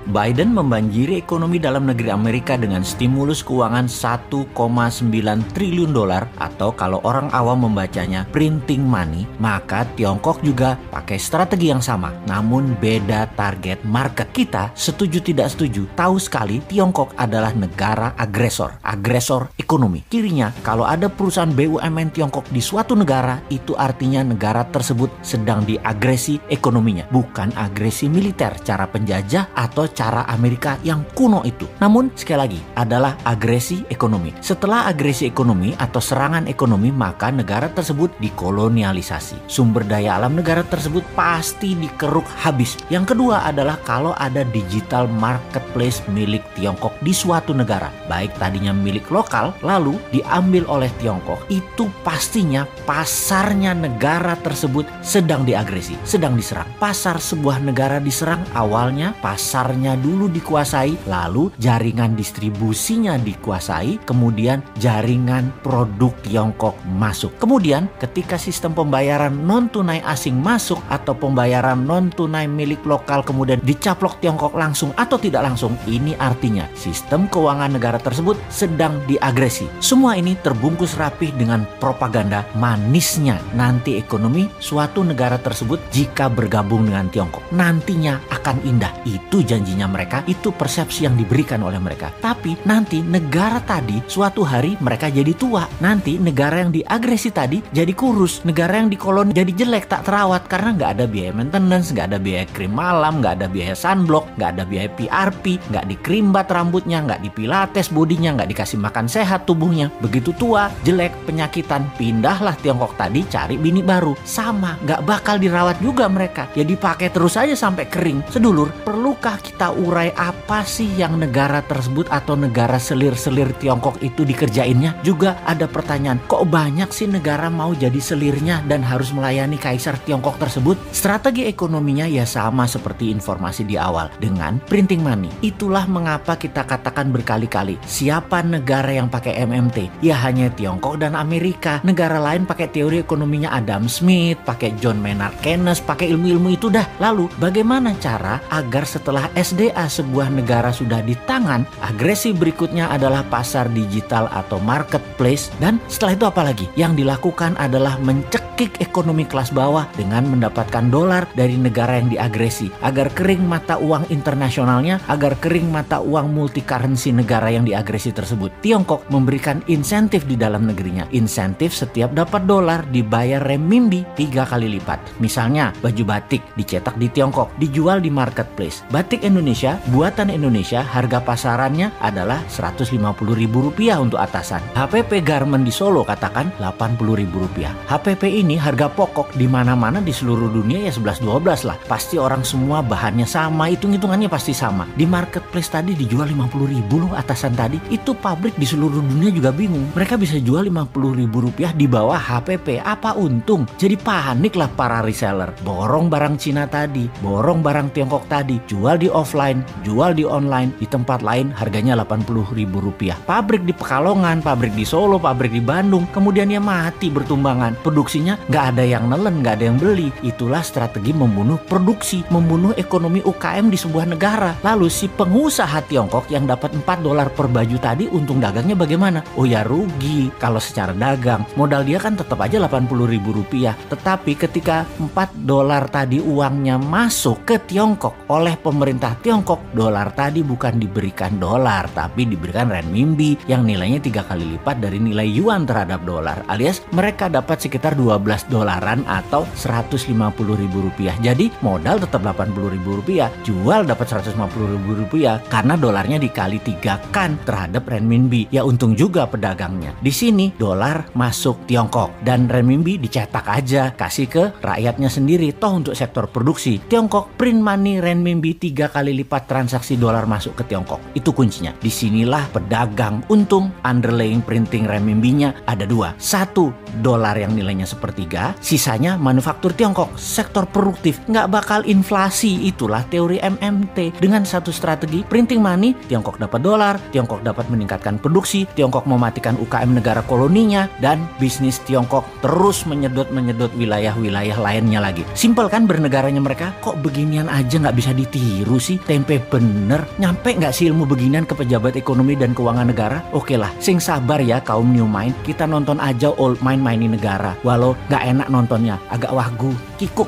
Biden membanjiri ekonomi dalam negeri Amerika dengan stimulus keuangan 1,9 triliun dolar atau kalau orang awam membacanya printing money, maka Tiongkok juga pakai strategi yang sama, namun beda target market. Kita setuju tidak setuju, tahu sekali Tiongkok adalah negara agresor ekonomi. Kirinya, kalau ada perusahaan BUMN Tiongkok di suatu negara, itu artinya negara tersebut sedang diagresi ekonominya, bukan agresi militer, cara penjajah atau cara Amerika yang kuno itu. Namun sekali lagi adalah agresi ekonomi. Setelah agresi ekonomi atau serangan ekonomi, maka negara tersebut dikolonialisasi. Sumber daya alam negara tersebut pasti dikeruk habis. Yang kedua adalah kalau ada digital marketplace milik Tiongkok di suatu negara, baik tadinya milik lokal lalu diambil oleh Tiongkok, itu pastinya pasarnya negara tersebut sedang diagresi, sedang diserang. Pasar sebuah negara diserang, awalnya pasarnya dulu dikuasai, lalu jaringan distribusinya dikuasai, kemudian jaringan produk Tiongkok masuk. Kemudian ketika sistem pembayaran non-tunai asing masuk atau pembayaran non-tunai milik lokal kemudian dicaplok Tiongkok langsung atau tidak langsung, ini artinya sistem keuangan negara tersebut sedang diagresi. Semua ini terbungkus rapih dengan propaganda manisnya nanti ekonomi suatu negara tersebut jika bergabung dengan Tiongkok nantinya akan indah. Itu janjinya mereka, itu persepsi yang diberikan oleh mereka. Tapi nanti negara tadi suatu hari mereka jadi tua. Nanti negara yang diagresi tadi jadi kurus. Negara yang dikoloni jadi jelek, tak terawat karena nggak ada biaya maintenance, nggak ada biaya krim malam, nggak ada biaya sunblock, nggak ada biaya PRP, nggak dikrimbat rambutnya, nggak dipilates bodinya, nggak dikasih makan sehat tubuhnya. Begitu tua, jelek, penyakitan, pindahlah Tiongkok tadi cari bini baru. Sama, nggak bakal dirawat juga mereka. Ya dipakai terus aja sampai kering. Sedulur, perlukah kita urai apa sih yang negara tersebut atau negara selir-selir Tiongkok itu dikerjainnya? Juga ada pertanyaan, kok banyak sih negara mau jadi selirnya dan harus melayani kaisar Tiongkok tersebut? Strategi ekonominya ya sama seperti informasi di awal, dengan printing money. Itulah mengapa kita katakan berkali-kali, siapa negara yang pakai MMT? Ya hanya Tiongkok dan Amerika. Negara lain pakai teori ekonominya Adam Smith, pakai John Maynard Keynes, pakai ilmu-ilmu itu dah. Lalu bagaimana cara agar setelah SDA sebuah negara sudah di tangan, agresi berikutnya adalah pasar digital atau marketplace, dan setelah itu apa lagi? Yang dilakukan adalah mencekik ekonomi kelas bawah dengan mendapatkan dolar dari negara yang diagresi agar kering mata uang internasionalnya, agar kering mata uang multi currency negara yang diagresi tersebut. Tiongkok memberikan insentif di dalam negerinya. Insentif setiap dapat dolar dibayar renminbi 3 kali lipat. Misalnya baju batik dicetak di Tiongkok, dijual di marketplace. Batik Indonesia, buatan Indonesia, harga pasarannya adalah Rp150.000 untuk atasan. HPP Garment di Solo katakan Rp80.000. HPP ini harga pokok di mana-mana di seluruh dunia ya 11-12 lah. Pasti orang semua bahannya sama, hitung-hitungannya pasti sama. Di marketplace tadi dijual Rp50.000 loh atasan tadi. Itu pabrik di seluruh dunia juga bingung. Mereka bisa jual Rp50.000 di bawah HPP. Apa untung? Jadi panik lah para reseller. Borong barang Cina tadi, borong barang Tiongkok tadi, jual di offline, jual di online, di tempat lain harganya Rp80.000. Pabrik di Pekalongan, pabrik di Solo, pabrik di Bandung, kemudian ya mati bertumbangan. Produksinya nggak ada yang nelen, nggak ada yang beli. Itulah strategi membunuh produksi, membunuh ekonomi UKM di sebuah negara. Lalu si pengusaha Tiongkok yang dapat $4 per baju tadi, untung dagangnya bagaimana? Oh ya rugi kalau secara dagang. Modal dia kan tetap aja Rp80.000. Tetapi ketika $4 tadi uangnya masuk ke Tiongkok oleh pemerintah Tiongkok, dolar tadi bukan diberikan dolar, tapi diberikan renminbi yang nilainya 3 kali lipat dari nilai yuan terhadap dolar, alias mereka dapat sekitar $12 atau Rp150.000. Jadi modal tetap Rp80.000, jual dapat Rp150.000 karena dolarnya dikali 3 kan terhadap renminbi. Ya untung juga pedagangnya. Di sini dolar masuk Tiongkok dan renminbi dicetak aja, kasih ke rakyatnya sendiri. Toh untuk sektor produksi, Tiongkok print money renminbi 3 kali lipat transaksi dolar masuk ke Tiongkok. Itu kuncinya. Disinilah pedagang untung. Underlying printing renminbinya ada 2. 1, dolar yang nilainya sepertiga, sisanya manufaktur Tiongkok, sektor produktif, nggak bakal inflasi. Itulah teori MMT. Dengan satu strategi printing money, Tiongkok dapat dolar, Tiongkok dapat meningkatkan produksi, Tiongkok mematikan UKM negara koloninya, dan bisnis Tiongkok terus menyedot wilayah-wilayah lainnya lagi. Simpel kan bernegaranya mereka? Kok beginian aja nggak bisa ditiru sih? sih? Tempe bener. Nyampe nggak sih ilmu beginian ke pejabat ekonomi dan keuangan negara? Oke lah, sing sabar ya kaum new mind. Kita nonton aja old mind mainin negara. Walau nggak enak nontonnya, agak wagu, kikuk.